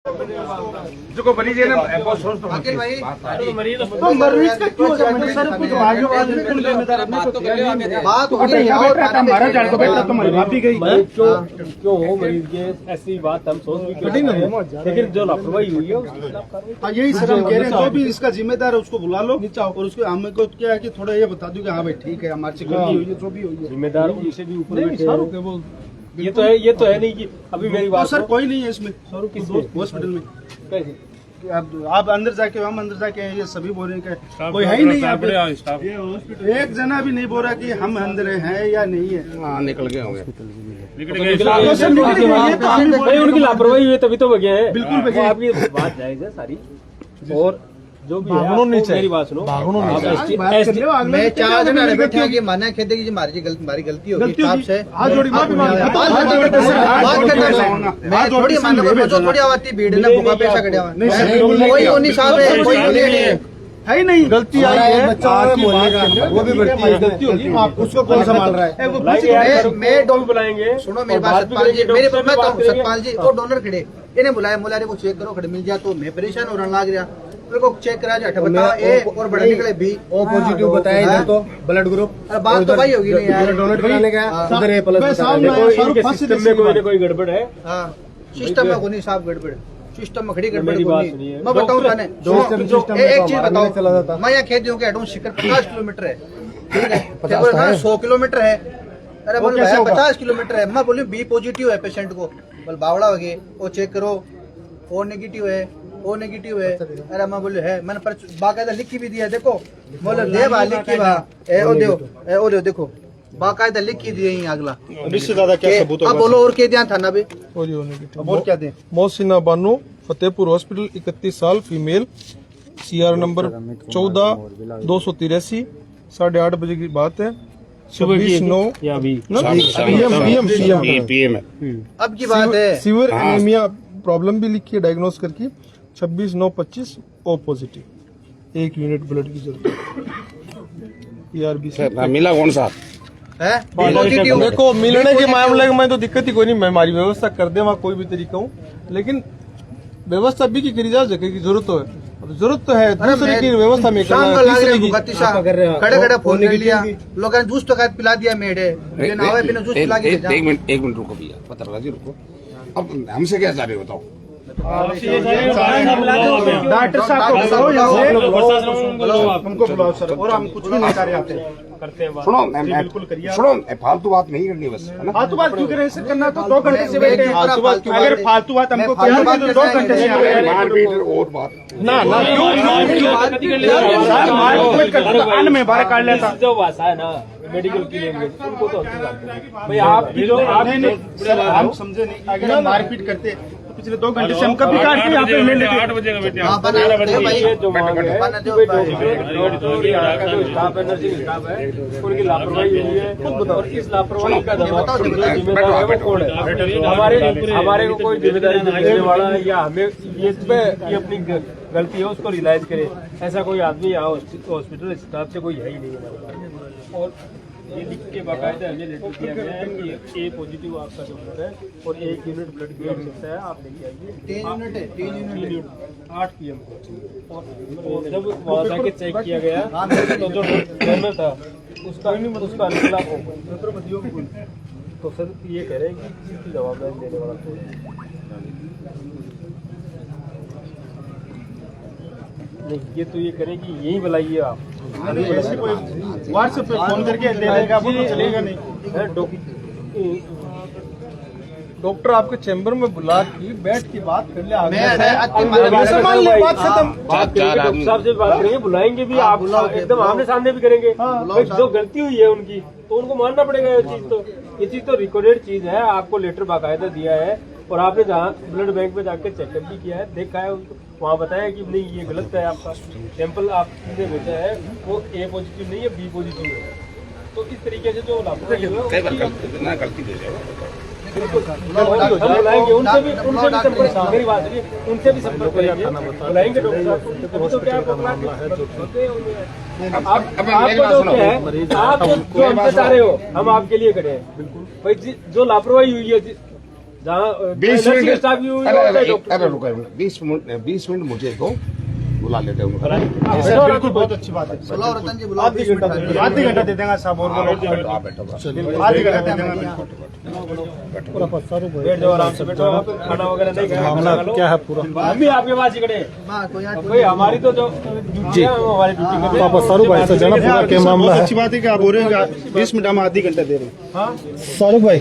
जो मरीज है ना आखिर भाई तो मरीज का क्यों सर कुछ बात हमारा जान को बेटा तुम्हारी भाभी गई क्यों हो मरीज के ऐसी बात हम सोच भी करते हैं, लेकिन जो लापरवाही हुई है उसके खिलाफ कार्रवाई। यही सर हम कह रहे हैं, जो भी इसका जिम्मेदार है उसको बुला लो और उसको हमें को क्या है कि थोड़ा ये बता दो कि हाँ भाई ठीक है हमारे से गलती हुई है जो भी हुई है। जिम्मेदार उनसे भी ऊपर बैठे हैं। वो ये तो है नहीं कि अभी मेरी बात सर कोई नहीं है इसमें किसमें हॉस्पिटल में कैसे आप अंदर जाके हम अंदर जाके ये सभी बोल रहे हैं कोई है ही नहीं यहाँ पे। एक जना भी नहीं बोल रहा कि हम अंदर हैं या नहीं है। निकल गए होंगे भाई उनकी लापरवाही हुई तभी तो बगे है। बिल्कुल बगे। आपकी बात जायज है सारी, और जो भी है मेरी बात सुनो। मैं 4 दिन अरे बैठे कि माना कहते कि हमारी गलती होगी आपसे हाथ जोड़ी माफी मांग मैं थोड़ी मानो जो थोड़ी आवाती भीड़ ने भूखा पैसा कटिया कोई उन्हीं साहब है कोई है ही नहीं। गलती आई है वो भी बढ़ती है, गलती होगी उसको कौन संभाल रहा है? मैं डॉक्टर बुलाएंगे। सुनो मेरी बात सतपाल जी, मेरे मैं सतपाल जी और डोनर खड़े इन्हें बुलाया मुलारे को चेक करो खड़े मिल जाए तो मैं परेशान हो रहा लग रहा मेरे को चेक करा जाए बताओ ए और बड़ा निकले भी ओ पॉजिटिव बताया इधर तो ब्लड ग्रुप। अरे बात तो भाई होगी नहीं यार। डोनेट कराने गया उधर ए प्लस सिस्टम में कोई ना कोई गड़बड़ है। हाँ सिस्टम में कोई साफ गड़बड़ सिस्टम में खड़ी गड़बड़ मेरी बात कोई सुनिए। मैं बताऊँ मैंने एक चीज बताओ मैं यहाँ खेत के हटूँ शिखर 50 किलोमीटर है ठीक है 100 किलोमीटर है। अरे बोले 50 किलोमीटर है मैं बोली बी पॉजिटिव है पेशेंट को बोल बावड़ा हो गए वो चेक करो ओ नेगेटिव है ओ नेगेटिव है। अरे मैं बोले है मैंने पर बाकायदा लिख भी दिया देखो बोले दे बा लिख की बा ए ओ दे देखो बाकायदा लिख की दिए अगला इससे ज्यादा क्या सबूत अब बोलो और क्या ध्यान थाना भी और क्या दें? मोहसिना बानो फतेहपुर हॉस्पिटल 31 साल फीमेल CR नंबर 14-283 8:30 बजे की बात है। 26/9 या अभी PM अब की बात है सीवर एनीमिया प्रॉब्लम भी लिखी है डायग्नोस करके 26/9/25 ओ पॉजिटिव 1 यूनिट ब्लड की जरूरत ERB मिला कौन सा है पॉजिटिव देखो मिलने के मामले में तो दिक्कत ही कोई नहीं, मैं हमारी व्यवस्था कर दे वहाँ कोई भी तरीका हूँ, लेकिन व्यवस्था भी की करी जा सके की जरूरत तो है। अब जरूरत तो है दूसरे की व्यवस्था में खड़े खड़े फोन कर लिया लोगों ने जूस तो पिला दिया मेरे जूस पिला के एक मिनट रुको भैया पता लगा जी रुको। अब हमसे क्या चाह रहे हो बताओ? डॉक्टर साहब को बुलाओ हमको बुलाओ सर और हम कुछ भी नहीं कर रहे करते हैं। सुनो फालतू बात नहीं करनी बस है ना। फालतू बात क्यों करें ऐसे करना तो 2 घंटे से बैठे हैं। अगर फालतू बात हमको करनी है तो 2 घंटे से मारपीट और बात ना अन्न में बाहर काट लेता जो भाषा है ना मेडिकल की लैंग्वेज उनको तो भाई आपकी जो हम समझे नहीं। अगर हम मारपीट करते तो पिछले 2 घंटे से हम कभी काट के यहाँ पे ले लेते 8 बजे का ये जो मांग है जो स्टाफ है नर्सिंग स्टाफ है उनकी लापरवाही हुई है खुद बताओ। इस लापरवाही का जिम्मेदार है वो कौन है? हमारे को कोई जिम्मेदारी देने वाला है या हमें ये अपनी गलती है उसको रियलाइज करे ऐसा कोई आदमी यहाँ हॉस्पिटल स्टाफ से कोई है ही नहीं हमारे। और ये लिख के बाकायदा हमें लेटर दिया गया है कि A पॉजिटिव आपका जो ब्लड है और 1 यूनिट ब्लड की आवश्यकता है आप लेके आइए 3 यूनिट 8 PM को। और जब वहाँ जाके चेक किया गया तो जो डोनर था उसका निकला तो सर ये कह रहे हैं कि इसकी जवाबदारी लेने वाला कोई नहीं। ये तो ये करें कि यही बुलाइए आप व्हाट्सएप पे फोन करके दे देगा वो तो चलेगा नहीं। डॉक्टर आपके चैम्बर में बुला के बैठ के बात कर ले आगे बात साहब से बात करेंगे बुलाएंगे भी आप एकदम आमने सामने भी करेंगे। जो गलती हुई है उनकी तो उनको मानना पड़ेगा। ये चीज तो रिकॉर्डेड चीज है, आपको लेटर बाकायदा दिया है और आपने जहाँ ब्लड बैंक में जाकर चेकअप भी किया है देखा है उनको वहाँ बताया कि नहीं ये गलत है आपका सैंपल आपने भेजा है वो A पॉजिटिव नहीं है B पॉजिटिव है। तो इस तरीके से जो लापरवाही है गलती दे बुलाएंगे उनसे भी संपर्क मेरी बात सुनिए उनसे भी संपर्क करेंगे बुलाएंगे डॉक्टर तो क्या आपको जो क्या है आप जो हमसे चाह रहे हो हम आपके लिए खड़े हैं। बिल्कुल भाई जो लापरवाही हुई है जहाँ 20 मिनट स्टाफ भी हुई अरे रुको 20 मिनट मुझे दो, बुला लेते हैं उनको। बिल्कुल बहुत अच्छी बात है। बुलाओ रतन जी, बुलाओ। आधी घंटा दे देंगे साहब और आप बैठो आधी घंटा दे देंगे। बैठ जाओ, आराम से बैठो, खाना वगैरह नहीं खाया। मामला क्या है पूरा? हम भी आपके पास ही खड़े हैं। भाई हमारी तो जो ड्यूटी है वो हमारी ड्यूटी कर रहे हैं। शाहरुख भाई से जाना पूरा क्या मामला बहुत है? अच्छी बात है कि आप बोल रहे हैं 20 मिनट हम आधी घंटा दे रहे हैं। हाँ शाहरुख भाई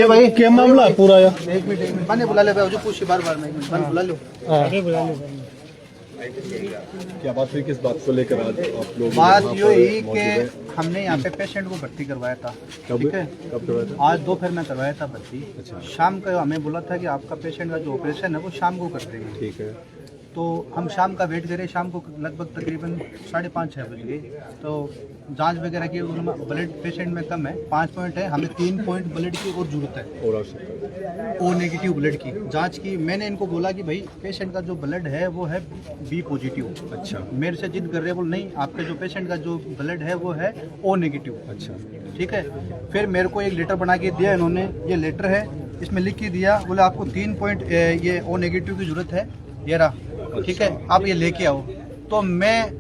भाई क्या मामला है पूरा यार? एक मिनट मैंने बुला ले भाई, जो पूछिए बार मैं एक मिनट मैंने बुला लो। क्या बात हुई, किस बात को लेकर आज आप लोग? बात ये हुई कि हमने यहाँ पे पेशेंट को भर्ती करवाया था, ठीक है? कब करवाया था? आज दोपहर में करवाया था भर्ती। शाम का हमें बोला था कि आपका पेशेंट का जो ऑपरेशन है वो शाम को कर देंगे। ठीक है। तो हम शाम का वेट करें, शाम को लगभग तकरीबन 5:30-6 बज गए। तो जांच वगैरह की ब्लड पेशेंट में कम है, 5 पॉइंट है, हमें 3 पॉइंट ब्लड की और जरूरत है, और आवश्यकता ओ नेगेटिव ब्लड की जांच की। मैंने इनको बोला कि भाई पेशेंट का जो ब्लड है वो है बी पॉजिटिव। अच्छा मेरे से जिद कर रहे हैं, बोल नहीं आपके जो पेशेंट का जो ब्लड है वो है ओ नेगेटिव। अच्छा ठीक है। फिर मेरे को एक लेटर बना के दिया इन्होंने, ये लेटर है, इसमें लिख के दिया, बोले आपको 3 पॉइंट ये ओ नेगेटिव की जरूरत है, ये रहा, ठीक है, आप ये लेके आओ। तो मैं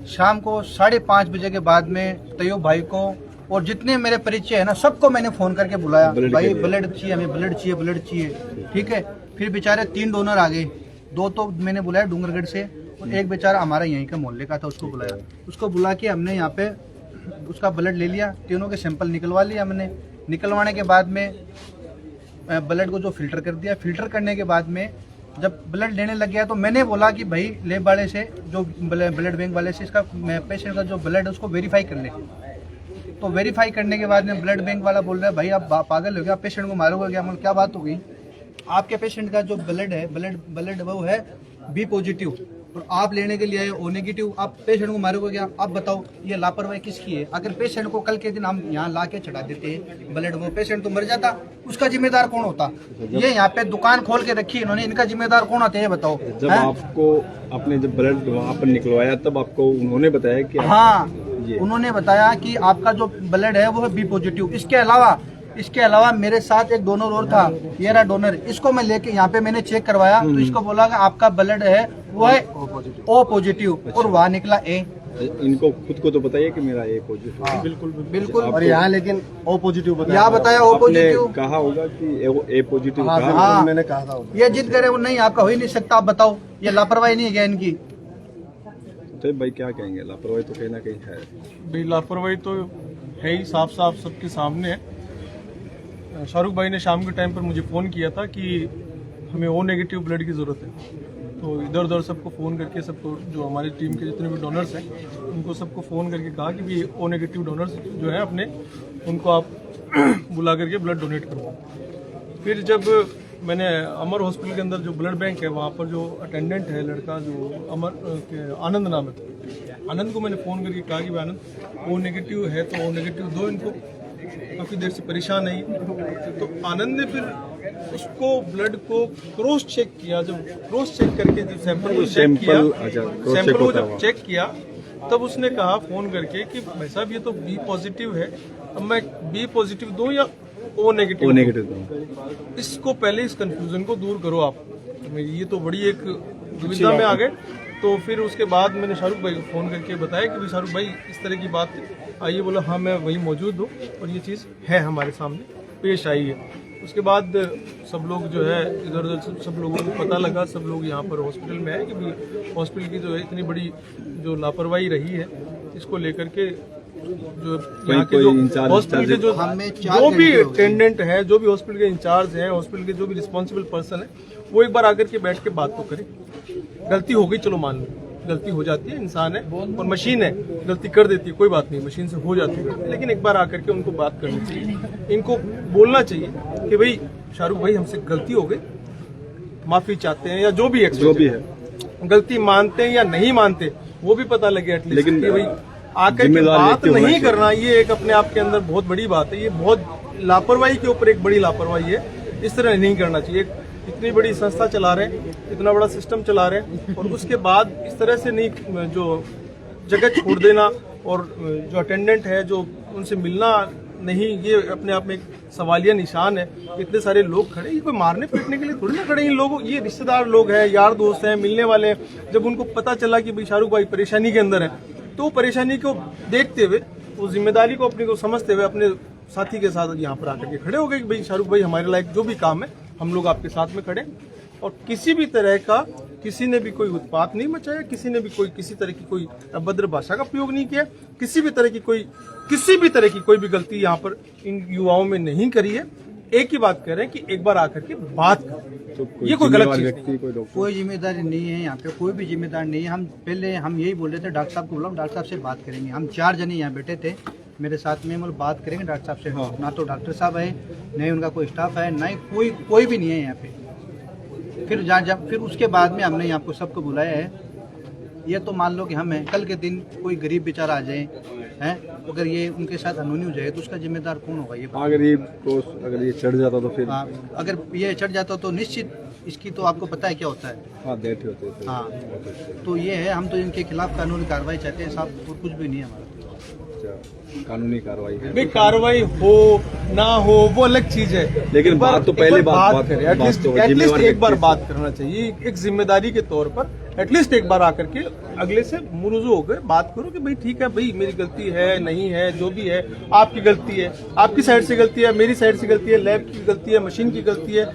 शाम को 5:30 बजे के बाद में तैयब भाई को और जितने मेरे परिचय है ना सबको मैंने फोन करके बुलाया, भाई ब्लड चाहिए, हमें ब्लड चाहिए, ब्लड चाहिए, ठीक है। फिर बेचारे 3 डोनर आ गए, 2 तो मैंने बुलाया डूंगरगढ़ से और एक बेचारा हमारा यहीं का मोहल्ले का था, उसको बुलाया। उसको बुला के हमने यहाँ पे उसका ब्लड ले लिया, तीनों के सैंपल निकलवा लिया हमने। निकलवाने के बाद में ब्लड को जो फिल्टर कर दिया, फिल्टर करने के बाद में जब ब्लड लेने लग गया तो मैंने बोला कि भाई लेब वाले से, जो ब्लड बैंक वाले से, इसका पेशेंट का जो ब्लड है उसको वेरीफाई कर ले। तो वेरीफाई करने के बाद में ब्लड बैंक वाला बोल रहा है भाई आप पागल हो गया, आप पेशेंट को मारोगे क्या? मतलब क्या बात हो गई? आपके पेशेंट का जो ब्लड है ब्लड वो है बी पॉजिटिव और आप लेने के लिए आए ओ नेगेटिव, आप पेशेंट को मारोगे क्या? आप बताओ ये लापरवाही किसकी है? अगर पेशेंट को कल के दिन हम यहाँ ला के चढ़ा देते ब्लड, वो पेशेंट तो मर जाता, उसका जिम्मेदार कौन होता? ये यहाँ पे दुकान खोल के रखी इन्होंने, इनका जिम्मेदार कौन होता है ये बताओ? जब आपको आपने जब ब्लड वहाँ पर निकलवाया तब आपको उन्होंने बताया कि हाँ, उन्होंने बताया कि आपका जो ब्लड है वो है बी पॉजिटिव। इसके अलावा मेरे साथ एक डोनर और था, ये रहा डोनर, इसको मैं लेके यहाँ पे मैंने चेक करवाया तो इसको बोला कि आपका ब्लड है वो है ओ पॉजिटिव और वहाँ निकला ए। इनको खुद को तो पता है कि मेरा ए पॉजिटिव है। बिल्कुल। और यहाँ लेकिन ओ पॉजिटिव बताया, यहाँ बताया ओ पॉजिटिव, कहा होगा कि ए पॉजिटिव हाँ, कहा। हाँ, मैंने कहा था। ये जिद करे वो नहीं आपका हो ही नहीं सकता, आप बताओ, ये लापरवाही नहीं है क्या इनकी? तो भाई क्या कहेंगे, लापरवाही तो कहीं ना कहीं है। भाई लापरवाही तो है ही, साफ साफ सबके सामने है। शाहरुख भाई ने शाम के टाइम पर मुझे फ़ोन किया था कि हमें ओ नेगेटिव ब्लड की ज़रूरत है। तो इधर उधर सबको फ़ोन करके, सबको जो हमारी टीम के जितने भी डोनर्स हैं उनको सबको फ़ोन करके कहा कि भी ओ नेगेटिव डोनर्स जो है अपने, उनको आप बुला करके ब्लड डोनेट करवाओ। फिर जब मैंने अमर हॉस्पिटल के अंदर जो ब्लड बैंक है वहाँ पर जो अटेंडेंट है लड़का, जो आनंद नाम है, आनंद को मैंने फ़ोन करके कहा कि भाई आनंद ओ नेगेटिव है तो ओ नेगेटिव दो इनको। काफ़ी देर से परेशान है, तो आनंद ने फिर उसको ब्लड को क्रॉस चेक किया। जब क्रॉस चेक करके जब सैंपल को चेक किया, सैंपल को जब चेक किया तब उसने कहा फ़ोन करके कि भाई साहब ये तो बी पॉजिटिव है, अब मैं बी पॉजिटिव दूं या ओ नेगेटिव दूं? इसको पहले इस कंफ्यूजन को दूर करो आप। ये तो बड़ी एक दुविधा में आ गए। तो फिर उसके बाद मैंने शाहरुख भाई को फ़ोन करके बताया कि भाई शाहरुख भाई इस तरह की बात आइए। बोला हाँ मैं वहीं मौजूद हूँ और ये चीज़ है हमारे सामने पेश आई है। उसके बाद सब लोग जो है इधर उधर सब लोगों को पता लगा, सब लोग यहाँ पर हॉस्पिटल में आए कि भाई हॉस्पिटल की जो है इतनी बड़ी जो लापरवाही रही है, इसको लेकर के जो यहाँ के जो हॉस्पिटल के जो भी अटेंडेंट है, जो भी हॉस्पिटल के इंचार्ज हैं, हॉस्पिटल के जो भी रिस्पॉन्सिबल पर्सन है, वो एक बार आकर के बैठ के बात तो करें। गलती हो गई, चलो मान लो गलती हो जाती है, इंसान है और मशीन है, गलती कर देती है, कोई बात नहीं, मशीन से हो जाती है, लेकिन एक बार आकर के उनको बात करनी चाहिए। इनको बोलना चाहिए कि भाई शाहरुख भाई हमसे गलती हो गई, माफी चाहते हैं, या जो भी है गलती मानते हैं या नहीं मानते वो भी पता लगे एटलीस्ट, लेकिन भाई आकर के बात नहीं करना, ये एक अपने आप के अंदर बहुत बड़ी बात है। ये बहुत लापरवाही के ऊपर एक बड़ी लापरवाही है। इस तरह नहीं करना चाहिए। इतनी बड़ी संस्था चला रहे हैं, इतना बड़ा सिस्टम चला रहे हैं और उसके बाद इस तरह से नहीं, जो जगह छोड़ देना और जो अटेंडेंट है जो उनसे मिलना नहीं, ये अपने आप में एक सवालिया निशान है। इतने सारे लोग खड़े, ये कोई मारने पीटने के लिए थोड़ी ना खड़े। इन लोगों, ये रिश्तेदार लोग हैं, यार दोस्त हैं, मिलने वाले हैं। जब उनको पता चला कि भाई शाहरुख भाई परेशानी के अंदर है, तो परेशानी को देखते हुए, वो जिम्मेदारी को अपने को समझते हुए अपने साथी के साथ यहाँ पर आकर के खड़े हो गए कि भाई शाहरुख भाई हमारे लायक जो भी काम है हम लोग आपके साथ में खड़े। और किसी भी तरह का, किसी ने भी कोई उत्पात नहीं मचाया, किसी ने भी कोई किसी तरह की कोई अभद्र भाषा का प्रयोग नहीं किया, किसी भी तरह की कोई भी गलती यहाँ पर इन युवाओं में नहीं करी है। एक ही बात कह रहे हैं कि एक बार आकर के बात करें, तो ये कोई गलत चीज नहीं। कोई जिम्मेदारी नहीं है यहाँ पे, कोई भी जिम्मेदार नहीं है। हम यही बोल रहे थे, डॉक्टर साहब को बोला, डॉक्टर साहब से बात करेंगे। हम 4 जने यहाँ बैठे थे मेरे साथ में, मतलब बात करेंगे डॉक्टर साहब से। ना तो डॉक्टर साहब है, नहीं उनका कोई स्टाफ है, ना ही कोई भी नहीं है यहाँ पे। फिर उसके बाद में हमने आपको सबको बुलाया है। ये तो मान लो कि हम हैं, कल के दिन कोई गरीब बेचारा आ जाए हैं, अगर ये उनके साथ अनहोनी हो जाए तो उसका जिम्मेदार कौन होगा? ये अगर ये चढ़ जाता तो फिर अगर ये चढ़ जाता तो निश्चित इसकी तो आपको पता है क्या होता है। डेट होते थे। हाँ, तो ये है, हम तो इनके खिलाफ कानूनी कार्रवाई चाहते हैं साहब, और कुछ भी नहीं है हमारा। कानूनी कार्रवाई है भाई, कार्रवाई हो ना हो वो अलग चीज है, लेकिन बात तो पहले बात करें। एटलीस्ट एक बार बात करना चाहिए, एक जिम्मेदारी के तौर पर एटलीस्ट एक बार आकर के अगले से मुरुजू होकर बात करो कि भाई ठीक है भाई, मेरी गलती है, नहीं है, जो भी है आपकी गलती है, आपकी साइड से गलती है, मेरी साइड से गलती है, लैब की गलती है, मशीन की गलती है,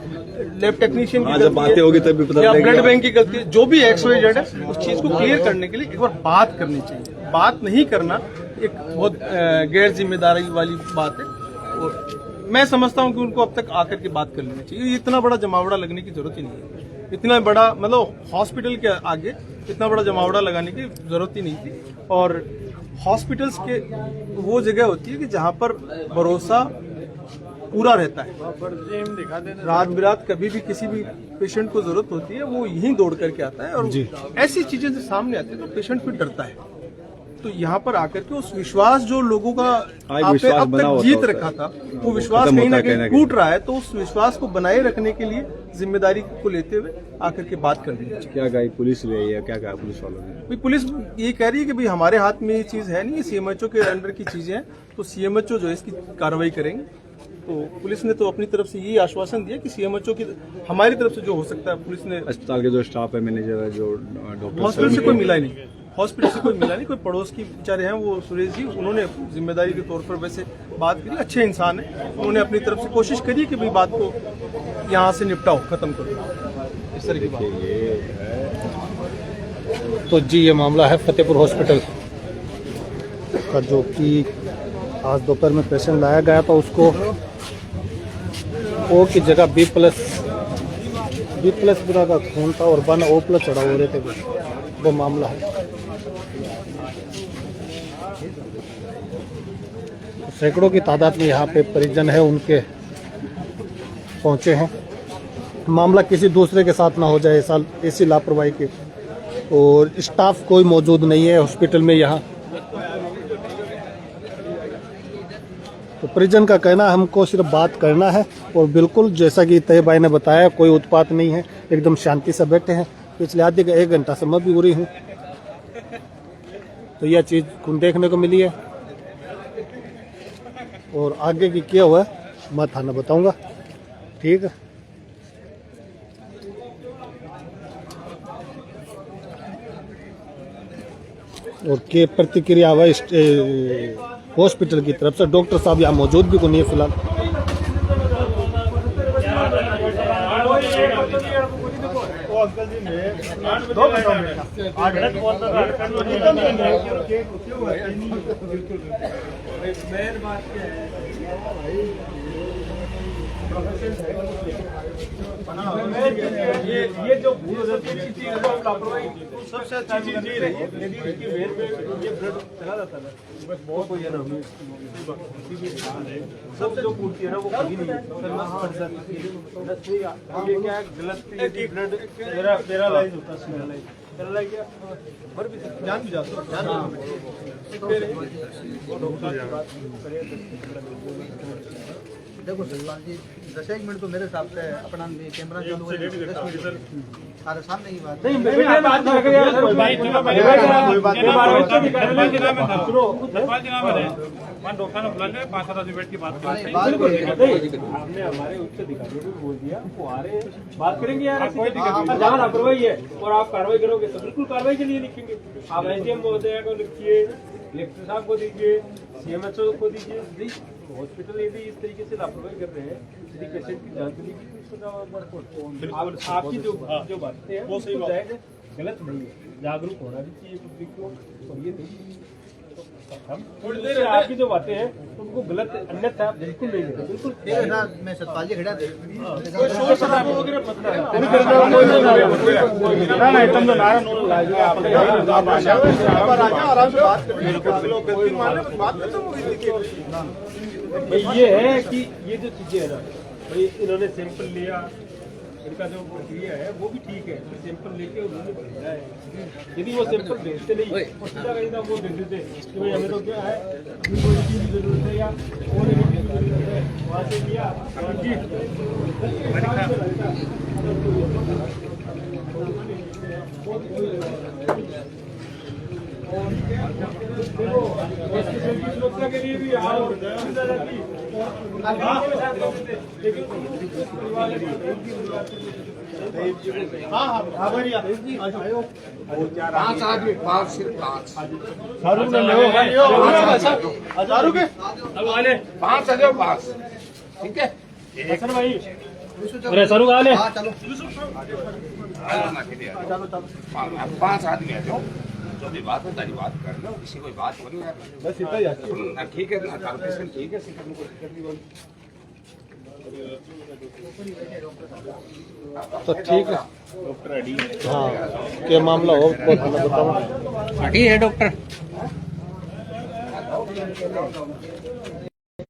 लैब टेक्नीशियन की जब बातें होगी तब भी पता या लगेगा। ब्लड बैंक की गलती है, जो भी XYZ है, उस चीज को क्लियर करने के लिए एक बार बात करनी चाहिए। बात नहीं करना एक बहुत गैर जिम्मेदारी वाली बात है, और मैं समझता हूं कि उनको अब तक आकर के बात कर लेनी चाहिए। इतना बड़ा जमावड़ा लगने की जरूरत ही नहीं है। इतना बड़ा, मतलब हॉस्पिटल के आगे इतना बड़ा जमावड़ा लगाने की जरूरत ही नहीं थी। और हॉस्पिटल्स के वो जगह होती है कि जहां पर भरोसा पूरा रहता है। रात बिरात कभी भी किसी भी पेशेंट को जरूरत होती है, वो यहीं दौड़ करके आता है, और ऐसी चीजें जब सामने आती है तो पेशेंट फिर डरता है। तो यहाँ पर आकर के उस विश्वास जो लोगों का आपने अब तक जीत रखा था, वो विश्वास कहीं ना कहीं टूट रहा है। तो उस विश्वास को बनाए रखने के लिए जिम्मेदारी को लेते हुए आकर के बात करनी चाहिए। क्या कहा पुलिस रही है, क्या कहा पुलिस वालों ने? भाई, पुलिस ये कह रही है कि भाई हमारे हाथ में ये चीज है नहीं, ये CMHO के अंडर की चीजें हैं, तो CMHO जो है इसकी कार्रवाई करेंगे। तो पुलिस ने तो अपनी तरफ से यही आश्वासन दिया कि CMHO की हमारी तरफ से जो हो सकता है, पुलिस ने। अस्पताल के जो स्टाफ है, मैनेजर है, जो डॉक्टर, हॉस्पिटल से कोई मिला ही नहीं, हॉस्पिटल से कोई मिला नहीं। कोई पड़ोस की बेचारे हैं, वो सुरेश जी, उन्होंने जिम्मेदारी के तौर पर वैसे बात करी, अच्छे इंसान है, उन्होंने अपनी तरफ से कोशिश करी कि भाई बात को यहाँ से निपटाओ, खत्म करो, इस तरह की बात। तो जी, ये मामला है फतेहपुर हॉस्पिटल का, जो कि आज दोपहर में पेशेंट लाया गया था, उसको O की जगह B+ बुरा का खून था और 1 O+ चढ़ा हो रहे थे, वो मामला है। सैकड़ों की तादाद में यहाँ पे परिजन है, उनके पहुँचे हैं। मामला किसी दूसरे के साथ ना हो जाए, ऐसी लापरवाही की। और स्टाफ कोई मौजूद नहीं है हॉस्पिटल में यहाँ। तो परिजन का कहना है हमको सिर्फ बात करना है, और बिल्कुल जैसा कि तय भाई ने बताया, कोई उत्पात नहीं है, एकदम शांति से बैठे हैं। पिछले आधे 1 घंटा से मैं भी उड़ी हूँ, तो यह चीज़ देखने को मिली है। और आगे की क्या हुआ है मैं थाना बताऊंगा, ठीक है। और के प्रतिक्रिया हुआ हॉस्पिटल की तरफ से, डॉक्टर साहब यहाँ मौजूद भी को नहीं है फिलहाल। ये जो चीज है वो लापरवाही सबसे अच्छी चीज ये रही है। यदि इसकी वेन में ये ब्लड चला जाता है, बस बहुत कोई है ना, सबसे जो पूर्ति है ना वो कभी नहीं ये क्या गलत ब्लड पैरालाइज होता है, पैरालाइज क्या मर भी जान भी जाता है। देखो सलमान जी 10 मिनट तो मेरे हिसाब से अपना कैमरा चालू है 10 मिनट सारे सामने की बात नहीं बेटा बात कर रहे यार कोई बात कोई बात नहीं। आपने हमारे उच्च अधिकारियों को बोल दिया वो आ रहे हैं बात करेंगे यार जहाँ लापरवाही है और आप कार्रवाई करोगे तो बिल्कुल कार्रवाई के लिए लिखेंगे। आप एसडीएम महोदय को लिखिए, कलेक्टर साहब को दीजिए, सीएमएचओ को दीजिए। हॉस्पिटल यदि इस तरीके से लापरवाही कर रहे हैं, यदि पेशेंट की जांच के लिए तो आपकी जो बातें हैं वो सही गलत नहीं है। जागरूक होना भी चाहिए पब्लिक को। और ये नहीं हम थोड़ी देर आपकी जो बातें हैं उनको गलत अन्यथा बिल्कुल नहीं लेते। बिल्कुल ठीक है ना, मैं सतपाल जी खड़ा थे कोई शोर शराबा वगैरह मत भाई ये है कि ये जो चीजें है ना भाई इन्होंने सैंपल लिया, इनका जो प्रक्रिया है वो भी ठीक है। सैंपल लेके उन्होंने भेजा है। यदि वो सैंपल भेजते नहीं और सीधा कहीं ना वो भेज देते कि भाई हमें तो क्या है की जरूरत है या और की जरूरत है, वहाँ से लिया सुरक्षा के लिए भी पांच आदमी, पांच सिर्फ पांच, पांच आ जाओ पांच, ठीक है। सर भाई अरे सर वाले हाँ चलो पांच आदमी आ जाओ, जो भी बात है तारी बात कर लो, किसी कोई बात हो नहीं। ठीक है ना, पेशेंट ठीक है, तो ठीक है हाँ क्या मामला हो बहुत हमें बताओ। ठीक है डॉक्टर।